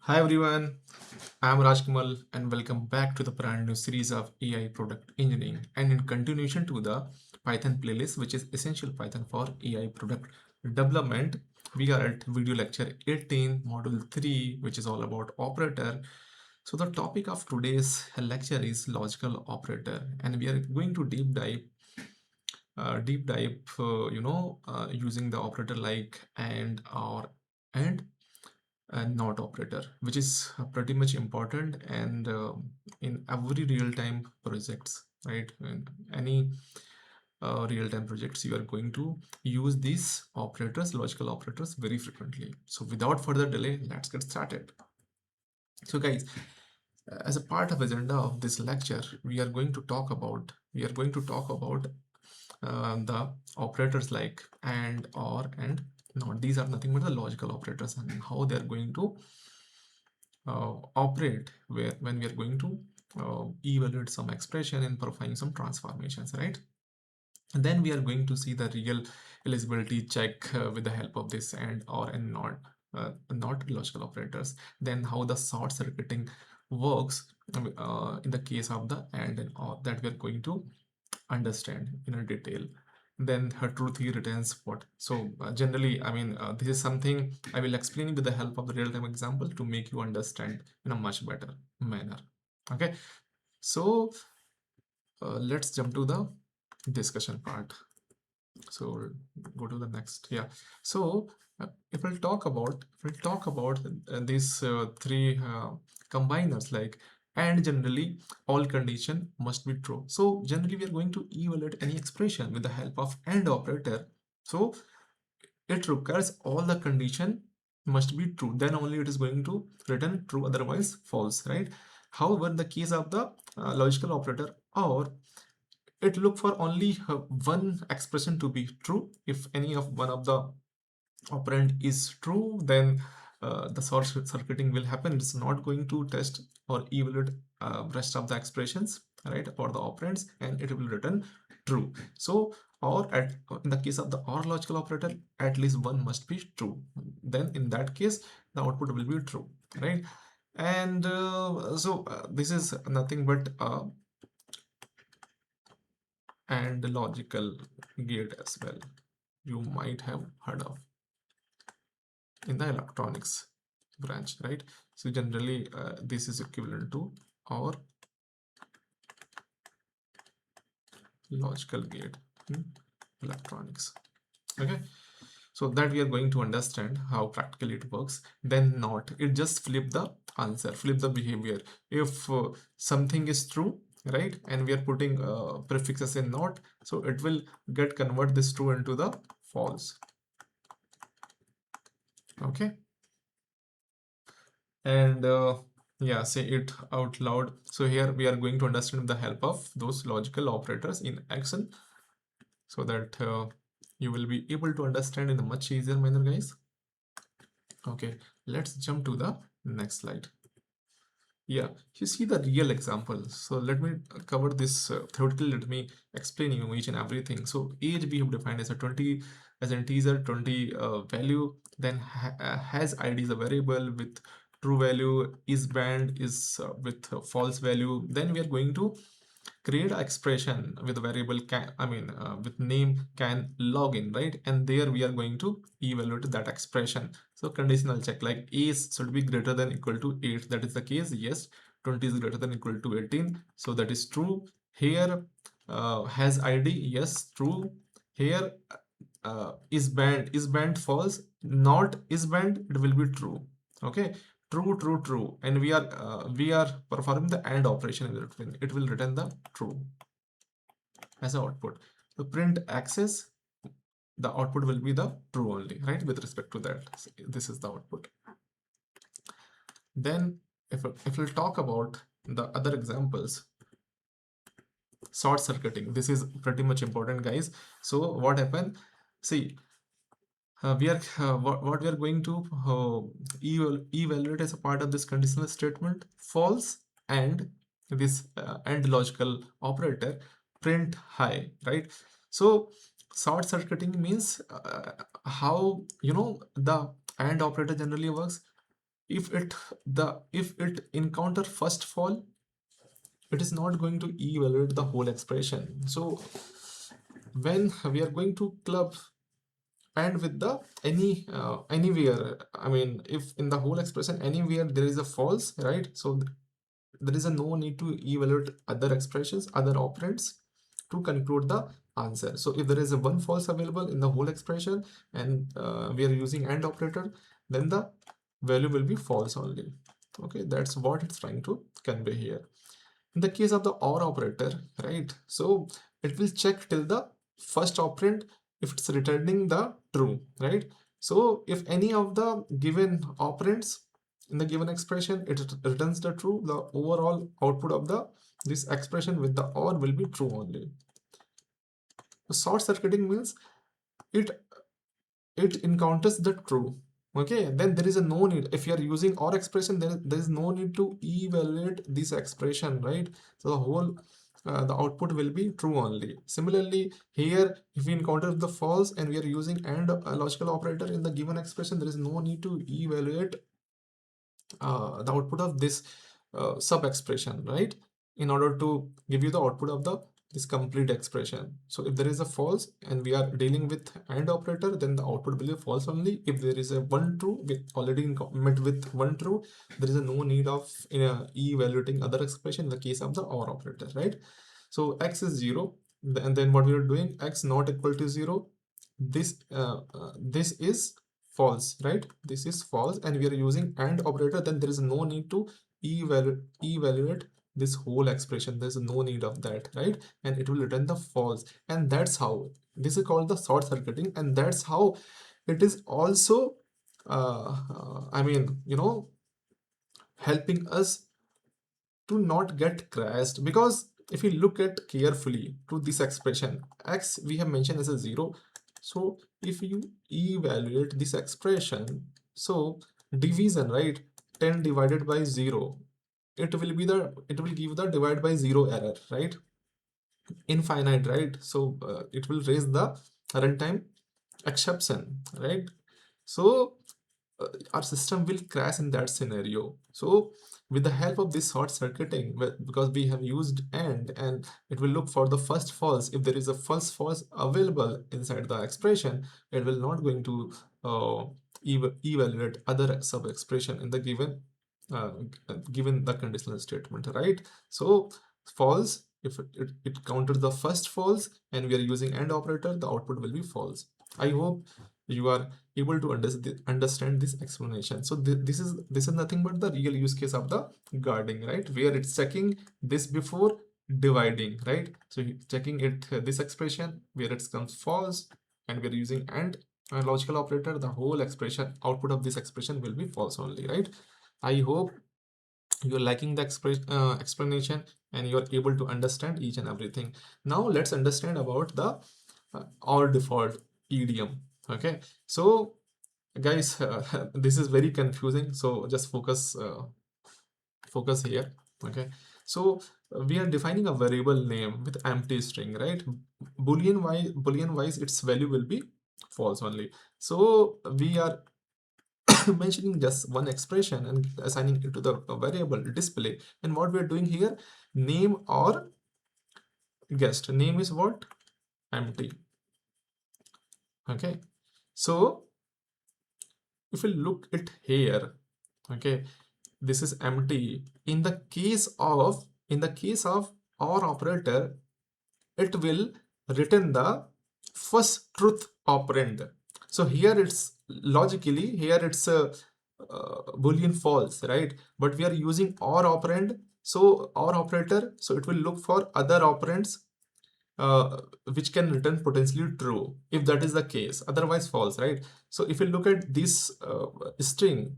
Hi everyone, I'm Kamal and welcome back to the brand new series of AI product engineering and in continuation to the Python playlist which is essential Python for AI product development. We are at video lecture 18 module 3 which is all about operator. So the topic of today's lecture is logical operator and we are going to deep dive using the operator like and or and not operator, which is pretty much important and in every real-time projects, right? In any real-time projects, you are going to use these operators, logical operators, very frequently. So without further delay, let's get started. So guys, as a part of agenda of this lecture, we are going to talk about the operators like and or and not. These are nothing but the logical operators and how they are going to operate when we are going to evaluate some expression and performing some transformations, right? And then we are going to see the real eligibility check with the help of this and not logical operators. Then how the short circuiting works in the case of the and or, that we are going to understand in a detail. Then her truth he returns what. So generally, this is something I will explain with the help of the real-time example to make you understand in a much better manner. Okay, so let's jump to the discussion part. So go to the next. Yeah, so if we'll talk about these three combiners like and generally all condition must be true. So generally we are going to evaluate any expression with the help of and operator. So it requires all the condition must be true, then only it is going to return true, otherwise false, right? However, in the case of the logical operator or, it look for only one expression to be true. If any of one of the operand is true, then the short circuiting will happen. It's not going to test or evaluate rest of the expressions, right, or the operands, and it will return true. So or in the case of the or logical operator, at least one must be true, then in that case the output will be true, right? And this is nothing but and logical gate as well, you might have heard of in the electronics branch, right? So generally this is equivalent to our logical gate in electronics. Okay, so that we are going to understand how practically it works. Then not, it just flip the answer, flip the behavior. If something is true, right, and we are putting prefixes in not, so it will get convert this true into the false. Okay, and yeah, say it out loud. So here we are going to understand with the help of those logical operators in action, so that you will be able to understand in a much easier manner, guys. Okay, let's jump to the next slide. Yeah, you see the real example. So let me cover this theoretically. Let me explain you each and everything. So age we have defined as a 20 as an integer, 20 value. Then has id is a variable with true value, is band is with false value. Then we are going to create an expression with a variable can, with name can login, right? And there we are going to evaluate that expression. So conditional check like age should be greater than equal to 8. That is the case. Yes, 20 is greater than equal to 18. So that is true. Here has ID. Yes, true. Here is band false. Not is band, it will be true. Okay, true, true, true, and we are performing the AND operation in between. It will return the true as output. So print access, the output will be the true only, right, with respect to that. So this is the output. Then if we'll talk about the other examples, short circuiting, this is pretty much important, guys. So what happened, see, what we are going to evaluate as a part of this conditional statement false, and this and logical operator print high, right? So short circuiting means how the and operator generally works. if it encounter first fall, it is not going to evaluate the whole expression. So when we are going to club and with the anywhere, I mean, if in the whole expression anywhere there is a false, right? So there is a no need to evaluate other expressions, other operands to conclude the answer. So if there is a one false available in the whole expression and we are using AND operator, then the value will be false only. Okay, that's what it's trying to convey here. In the case of the OR operator, right? So it will check till the first operand if it's returning the true, right? So if any of the given operands in the given expression it returns the true, the overall output of the this expression with the OR will be true only. So short circuiting means it encounters the true. Okay, then there is a no need. If you are using OR expression, then there is no need to evaluate this expression, right? So the whole the output will be true only. Similarly, here if we encounter the false and we are using AND logical operator in the given expression, there is no need to evaluate the output of this sub expression, right? In order to give you the output of the this complete expression. So if there is a false and we are dealing with AND operator, then the output will be false only. If there is a one true with already met with one true, there is a no need of evaluating other expression in the case of the OR operator, right? So x is 0, and then what we are doing, x not equal to 0, this is false, right? This is false and we are using AND operator, then there is no need to evaluate this whole expression. There's no need of that, right? And it will return the false. And that's how this is called the short circuiting, and that's how it is also I mean, helping us to not get crashed. Because if you look at carefully to this expression, x we have mentioned as a 0. So if you evaluate this expression, so division, right? 10 divided by 0, it will give the divide by 0 error, right? Infinite, right? So it will raise the runtime exception, right? So our system will crash in that scenario. So with the help of this short circuiting, because we have used and it will look for the first false. If there is a false available inside the expression, it will not going to evaluate other sub expression in the uh, given the conditional statement, right? So false, if it counters the first false and we are using AND operator, the output will be false. I hope you are able to understand this explanation. So this is nothing but the real use case of the guarding, right? Where it's checking this before dividing, right? So checking it this expression where it comes false and we're using AND logical operator, the whole expression output of this expression will be false only, right? I hope you're liking the explanation and you're able to understand each and everything. Now let's understand about the or default idiom. Okay, so guys, this is very confusing, so just focus here. Okay, so we are defining a variable name with empty string, right? Boolean wise its value will be false only. So we are mentioning just one expression and assigning it to the variable display. And what we're doing here, name or guessed. Name is what? Empty. Okay, so if you look at here, okay, this is empty. In the case of OR operator, it will return the first truth operand. So here it's logically here it's a boolean false, right? But we are using OR operand, so OR operator, so it will look for other operands which can return potentially true if that is the case, otherwise false, right? So if you look at this string,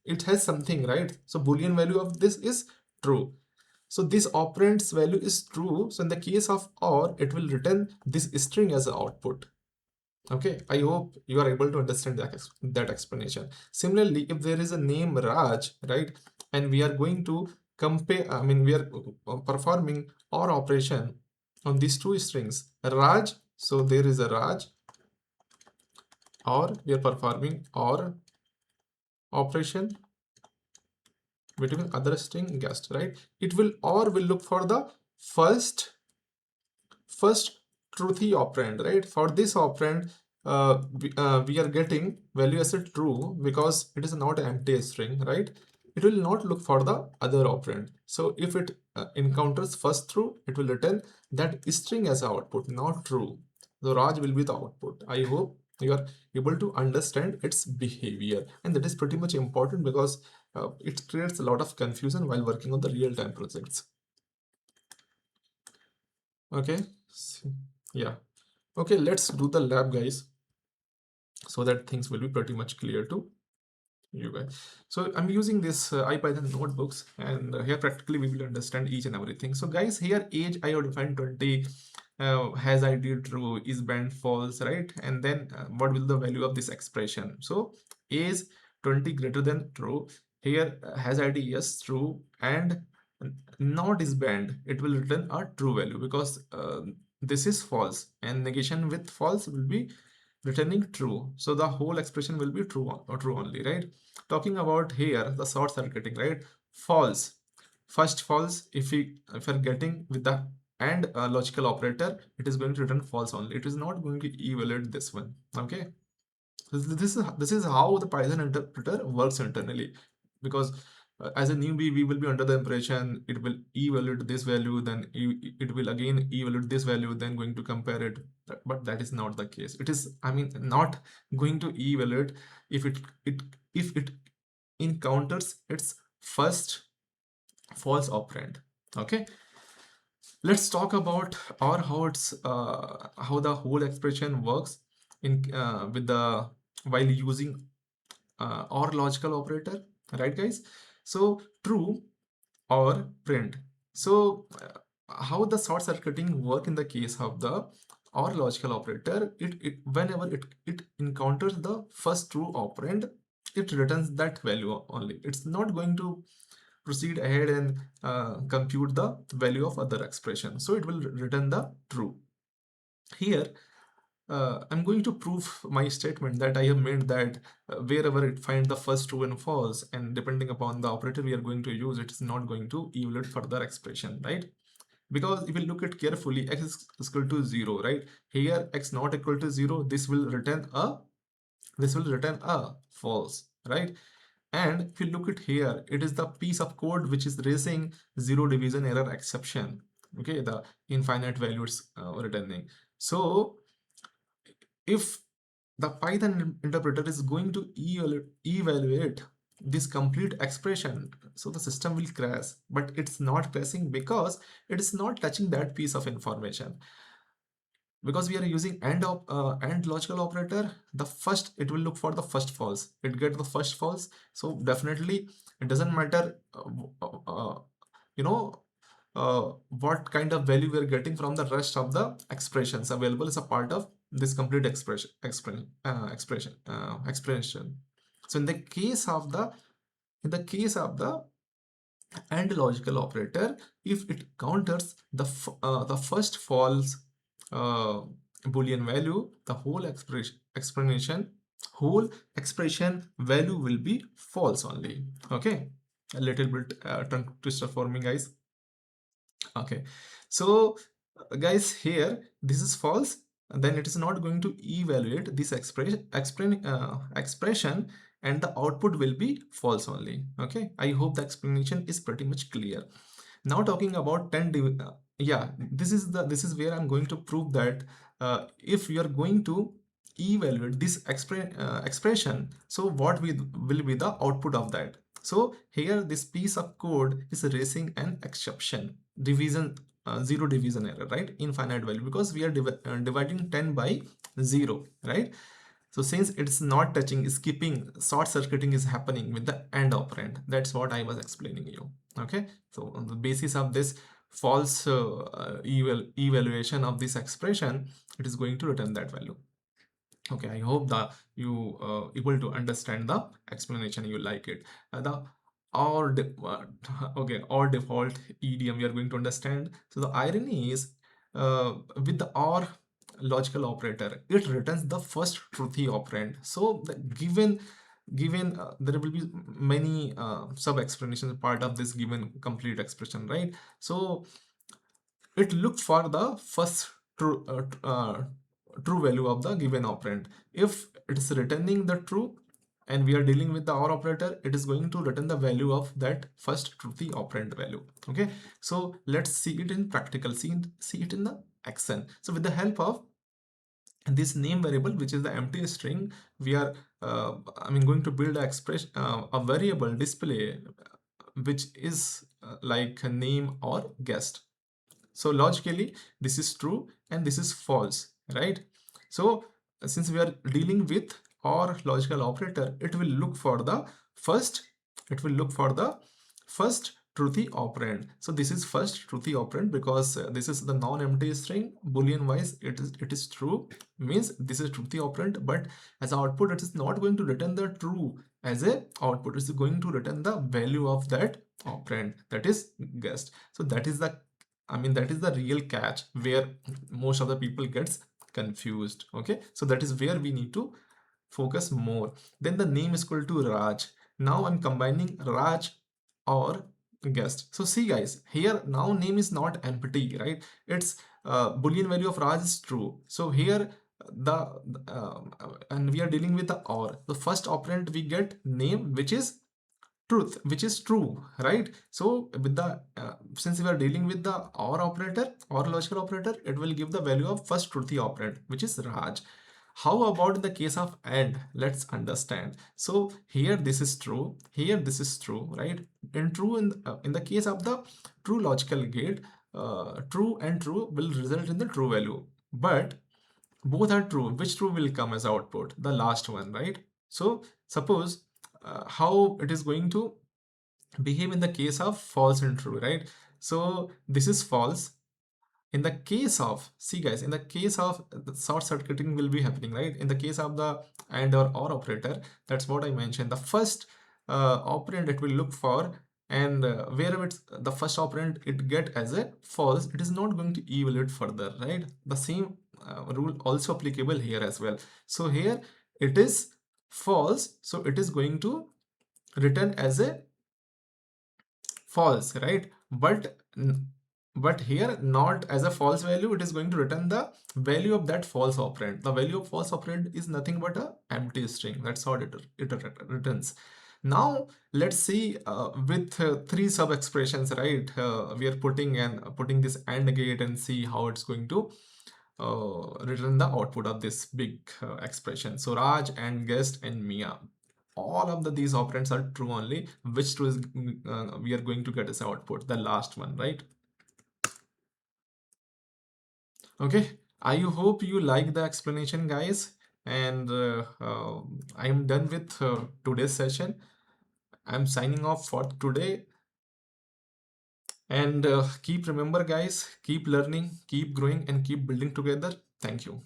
it has something, right? So boolean value of this is true, so this operand's value is true. So in the case of OR, it will return this string as an output. Okay, I hope you are able to understand that explanation. Similarly, if there is a name Raj, right, and we are going to compare, I mean, we are performing OR operation on these two strings, Raj, so there is a Raj, or we are performing OR operation between other string guessed, right? It will or will look for the first truthy operand, right? For this operand, we are getting value as a true because it is not an empty string, right? It will not look for the other operand. So if it encounters first true, it will return that string as output, not true. So Raj will be the output. I hope you are able to understand its behavior, and that is pretty much important because it creates a lot of confusion while working on the real-time projects. Okay, yeah. Okay, let's do the lab, guys, so that things will be pretty much clear to you guys. So I'm using this IPython notebooks, and here practically we will understand each and everything. So guys, here age I have defined 20, has ID true, is band false, right? And then what will the value of this expression? So age 20 greater than true. Here has ID yes true, and not is band, it will return a true value because this is false, and negation with false will be returning true. So the whole expression will be true or true only, right? Talking about here the short circuiting, right? False. First false, if you're getting with the and logical operator, it is going to return false only. It is not going to evaluate this one. Okay. This is how the Python interpreter works internally, because as a newbie we will be under the impression it will evaluate this value, then it will again evaluate this value, then going to compare it. But that is not the case. It is, I mean, not going to evaluate if it encounters its first false operand. Okay, let's talk about or how the whole expression works in with the while using or logical operator, right guys? So true or print. So how the short circuiting work in the case of the or logical operator, whenever it encounters the first true operand, it returns that value only. It's not going to proceed ahead and compute the value of other expression. So it will return the true. Here I'm going to prove my statement that I have made, that wherever it finds the first true and false, and depending upon the operator we are going to use, it is not going to evaluate further expression, right? Because if you look at carefully, x is equal to 0, right? Here x not equal to 0, this will return a false, right? And if you look at here, it is the piece of code which is raising zero division error exception. Okay, the infinite values returning. So if the Python interpreter is going to evaluate this complete expression, so the system will crash, but it's not crashing because it is not touching that piece of information. Because we are using and logical operator, the first, it will look for the first false, it get the first false. So definitely it doesn't matter you know what kind of value we are getting from the rest of the expressions available as a part of this complete expression. So in the case of the and logical operator, if it counters the first false uh, boolean value, the whole expression value will be false only. Okay, a little bit tongue twister for me, guys. Okay, so guys, here this is false, then it is not going to evaluate this expression, and the output will be false only. Okay, I hope the explanation is pretty much clear. Now talking about yeah, this is where I'm going to prove that if you are going to evaluate this expression, so what will be the output of that? So here this piece of code is raising an exception, division, zero division error, right? Infinite value, because we are dividing 10 by 0, right? So since it's not touching, skipping, short circuiting is happening with the AND operand. That's what I was explaining you. Okay, so on the basis of this false evaluation of this expression, it is going to return that value. Okay, I hope that you able to understand the explanation, you like it. The or okay, or default idiom we are going to understand. So the irony is with the or logical operator, it returns the first truthy operand. So the given given there will be many sub explanations part of this given complete expression, right? So it looked for the first true value of the given operand. If it is returning the true and we are dealing with the OR operator, it is going to return the value of that first truthy operand value. Okay, so let's see it in practical, see it in the action. So with the help of this name variable, which is the empty string, we are going to build a expression, a variable display which is like a name or guest. So logically, this is true and this is false, right? So since we are dealing with OR logical operator, it will look for the first, it will look for the first truthy operand. So this is first truthy operand because this is the non-empty string. Boolean wise, it is true, means this is truthy operand, but as output, it is not going to return the true as a output. It's going to return the value of that operand, that is guessed. So that is the, that is the real catch where most of the people gets confused. Okay, so that is where we need to focus more. Then the name is equal to Raj. Now I'm combining Raj or guest. So see guys, here now name is not empty, right? It's Boolean value of Raj is true. So here the and we are dealing with the OR. The first operand we get name, which is truth, which is true, right? So with the since we are dealing with the OR operator or logical operator, it will give the value of first truthy operand, which is Raj. How about in the case of AND? Let's understand. So here this is true, here this is true, right? And true in the case of the true logical gate, true and true will result in the true value. But both are true. Which true will come as output? The last one, right? So suppose how it is going to behave in the case of false and true, right? So this is false. In the case of, see guys, in the case of the short circuiting will be happening, right? In the case of the AND or operator, that's what I mentioned. The first operand it will look for, and wherever it's the first operand it get as a false, it is not going to evaluate further, right? The same rule also applicable here as well. So here it is false, so it is going to return as a false, right? But here not as a false value, it is going to return the value of that false operand. The value of false operand is nothing but a empty string. That's how it returns. Now let's see with three sub expressions, right? We are putting this AND gate and see how it's going to return the output of this big expression. So Raj and guest and Mia, all of these operands are true only. Which true is we are going to get as output? The last one, right? Okay, I hope you like the explanation, guys. And I am done with today's session. I'm signing off for today. And keep remember, guys, keep learning, keep growing, and keep building together. Thank you.